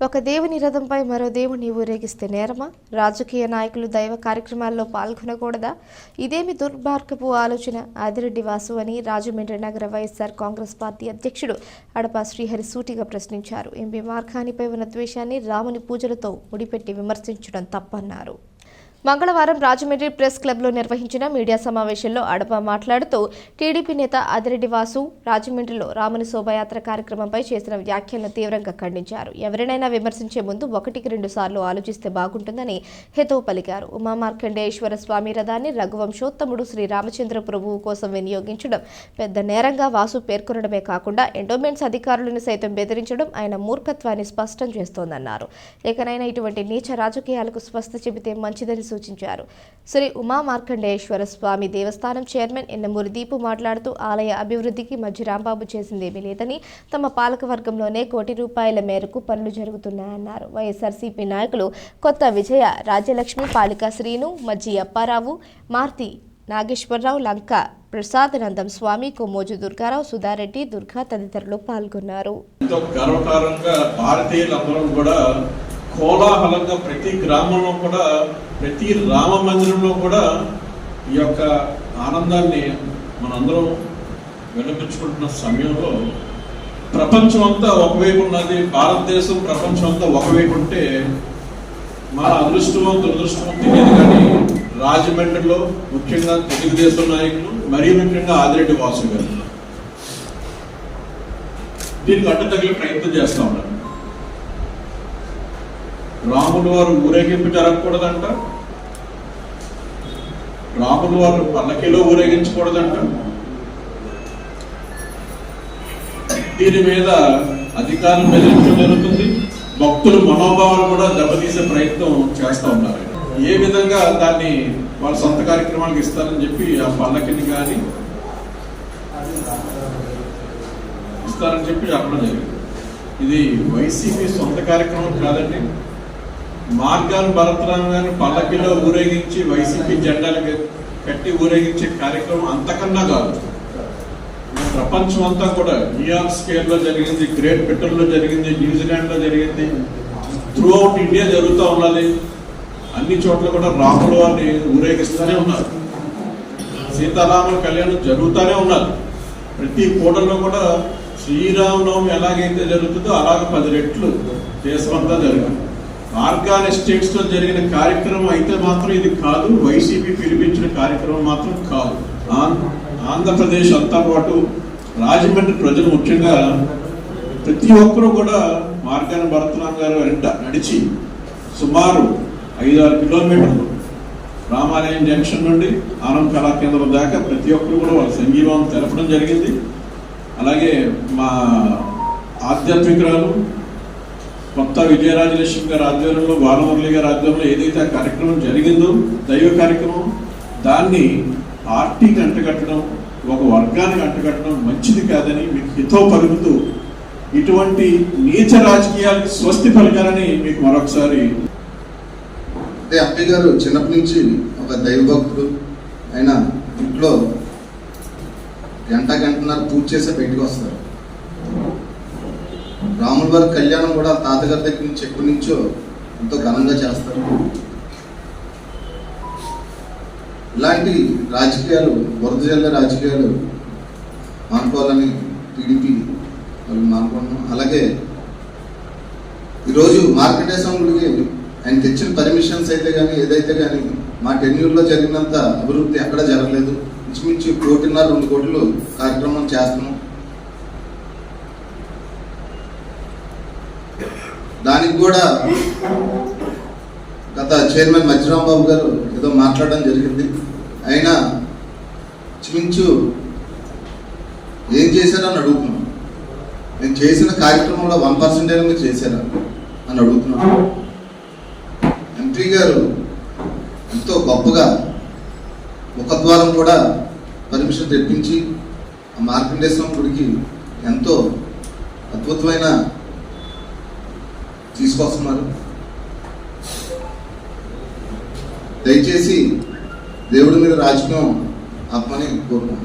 ఒక దేవుని రథంపై మరో దేవుని ఊరేగిస్తే నేరమా? రాజకీయ నాయకులు దైవ కార్యక్రమాల్లో పాల్గొనకూడదా? ఇదేమి దుర్మార్గపు ఆలోచన? ఆదిరెడ్డి వాసు అని రాజమండ్రి నగర వైఎస్ఆర్ కాంగ్రెస్ పార్టీ అధ్యక్షుడు అడపా శ్రీహరి సూటిగా ప్రశ్నించారు. ఎంపీ మార్కానిపై ఉన్న ద్వేషాన్ని రాముని పూజలతో ముడిపెట్టి విమర్శించడం తప్పన్నారు. మంగళవారం రాజమండ్రి ప్రెస్ క్లబ్లో నిర్వహించిన మీడియా సమావేశంలో అడప మాట్లాడుతూ టీడీపీ నేత ఆదిరెడ్డి వాసు రాజమండ్రిలో రాముని శోభాయాత్ర కార్యక్రమంపై చేసిన వ్యాఖ్యలను తీవ్రంగా ఖండించారు. ఎవరినైనా విమర్శించే ముందు 1-2 సార్లు ఆలోచిస్తే బాగుంటుందని హితవు పలికారు. ఉమామార్కండేశ్వర స్వామి రథాన్ని రఘువంశోత్తముడు శ్రీరామచంద్ర ప్రభువు కోసం వినియోగించడం పెద్ద నేరంగా వాసు పేర్కొనడమే కాకుండా ఎండోమెంట్స్ అధికారులను సైతం బెదిరించడం ఆయన మూర్ఖత్వాన్ని స్పష్టం చేస్తోందన్నారు. ఇకనైనా ఇటువంటి నీచ రాజకీయాలకు స్వస్తి చెబితే మంచిదని సూచించారు. శ్రీ ఉమామార్కండేశ్వర స్వామి దేవస్థానం చైర్మన్ ఎన్నమూరి దీపు మాట్లాడుతూ ఆలయ అభివృద్ధికి మధ్య రాంబాబు చేసిందేమీ లేదని, తమ పాలకవర్గంలోనే ₹1 మేరకు పనులు జరుగుతున్నాయన్నారు. వైఎస్ఆర్సీపీ నాయకులు కొత్త విజయ, రాజ్యలక్ష్మి, పాలికా శ్రీను, మజ్జి అప్పారావు, మార్తి నాగేశ్వరరావు, లంక ప్రసాదనందం స్వామి, కొమ్మోజు దుర్గారావు, సుధారెడ్డి, దుర్గా తదితరులు పాల్గొన్నారు. కోలాహలంగా ప్రతి గ్రామంలో కూడా, ప్రతి రామ మందిరంలో కూడా ఈ యొక్క ఆనందాన్ని మనందరం వెలిపించుకుంటున్న సమయంలో ప్రపంచం అంతా ఒకవైపు ఉన్నది, భారతదేశం ప్రపంచం అంతా ఒకవైపు ఉంటే మన అదృష్టమో దురదృష్టమో తెలియదు. కానీ రాజమండ్రిలో ముఖ్యంగా తెలుగుదేశం నాయకులు, మరీ ముఖ్యంగా ఆదిరెడ్డి వాసు గారు దీనికి అడ్డు తగిలే ప్రయత్నం చేస్తూ ఉన్నారు. రాముడు వారు ఊరేగింపు జరగకూడదంట, రాముడు వారు పల్లకిలో ఊరేగించకూడదంట. దీని మీద అధికారులు బెదిరించడం జరుగుతుంది. భక్తుల మనోభావాలు కూడా దెబ్బతీసే ప్రయత్నం చేస్తూ ఉన్నారు. ఏ విధంగా దాన్ని వాళ్ళ సొంత కార్యక్రమాలకు ఇస్తారని చెప్పి ఆ పల్లకిని కానీ ఇస్తారని చెప్పి చెప్పడం జరిగింది. ఇది వైసీపీ సొంత కార్యక్రమం కాదండి. మార్గాన్ భరతరామ్ గారిని పల్లకిలో ఊరేగించి వైసీపీ జెండాలు కట్టి ఊరేగించే కార్యక్రమం అంతకన్నా కాదు. ప్రపంచం అంతా కూడా న్యూయార్క్ స్కేల్లో జరిగింది, గ్రేట్ బ్రిటన్లో జరిగింది, న్యూజిలాండ్లో జరిగింది, త్రూ అవుట్ ఇండియా జరుగుతూ ఉన్నది. అన్ని చోట్ల కూడా రాముల వారిని ఊరేగిస్తూనే ఉన్నారు. సీతారాముల కళ్యాణం జరుగుతూనే ఉన్నారు. ప్రతి కూటలో కూడా శ్రీరామనవమి ఎలాగైతే జరుగుతుందో అలాగ 10 రెట్లు దేశమంతా జరిగింది. మార్గాన్ ఎస్టేట్స్ లో జరిగిన కార్యక్రమం అయితే మాత్రం ఇది కాదు. వైసీపీ పిలిపించిన కార్యక్రమం మాత్రం కాదు. ఆంధ్రప్రదేశ్ అంతా పాటు రాజమండ్రి ప్రజలు ముఖ్యంగా ప్రతి ఒక్కరూ కూడా మార్గాన్ భరతరామ్ గారు వెంట నడిచి సుమారు 5-6 కిలోమీటర్లు రామాలయం జంక్షన్ నుండి ఆనంద్ కళా కేంద్రం దాకా ప్రతి ఒక్కరు కూడా వాళ్ళ సంఘీభావం తెలపడం జరిగింది. అలాగే మా ఆధ్యాత్మికురాలు కొత్త విజయరాజలక్ష్మి గారి ఆధ్వర్యంలో, బాలమురళి గారి ఆధ్వర్యంలో ఏదైతే ఆ కార్యక్రమం జరిగిందో, దైవ కార్యక్రమం, దాన్ని పార్టీకి అంటగట్టడం, ఒక వర్గానికి అంటగట్టడం మంచిది కాదని మీకు హితో పలుకుతూ ఇటువంటి నీచ రాజకీయాలకు స్వస్తి పలకాలని మీకు మరొకసారి. ఎంపీ గారు చిన్నప్పటి నుంచి ఒక దైవభక్తుడు. ఆయన ఇంట్లో గంటన్నర పూజ చేసే బయటకు వస్తారు. రాముల వారి కళ్యాణం కూడా తాతగారి దగ్గర నుంచి ఎప్పటి నుంచో ఎంతో ఘనంగా చేస్తారు. ఇలాంటి రాజకీయాలు, బురద జల్లే రాజకీయాలు మానుకోవాలని టీడీపీ వాళ్ళు మానుకున్నాం. అలాగే ఈరోజు మార్కండేశ్వర గుడికి ఆయన తెచ్చిన పర్మిషన్స్ అయితే కానీ ఏదైతే కానీ మా టెన్యూర్లో జరిగినంత అభివృద్ధి ఎక్కడా జరగలేదు. ఇంచుమించు 1.5-2 కోట్లు కార్యక్రమం చేస్తున్నాం. దానికి కూడా గత చైర్మన్ మజ్జిరాంబాబు గారు ఏదో మాట్లాడడం జరిగింది. అయినా ఇంచుమించు ఏం చేశారని అడుగుతున్నాం. నేను చేసిన కార్యక్రమంలో 1% మీరు చేశారా అని అడుగుతున్నాను. ఎంపీ గారు ఎంతో గొప్పగా ముఖద్వారం కూడా పర్మిషన్ తెప్పించి ఆ మార్కండేశ్వర గుడికి ఎంతో అద్భుతమైన తీసుకొస్తున్నారు. దయచేసి దేవుడి మీద రాజకీయం ఆపమని కోరుకుంటున్నాను.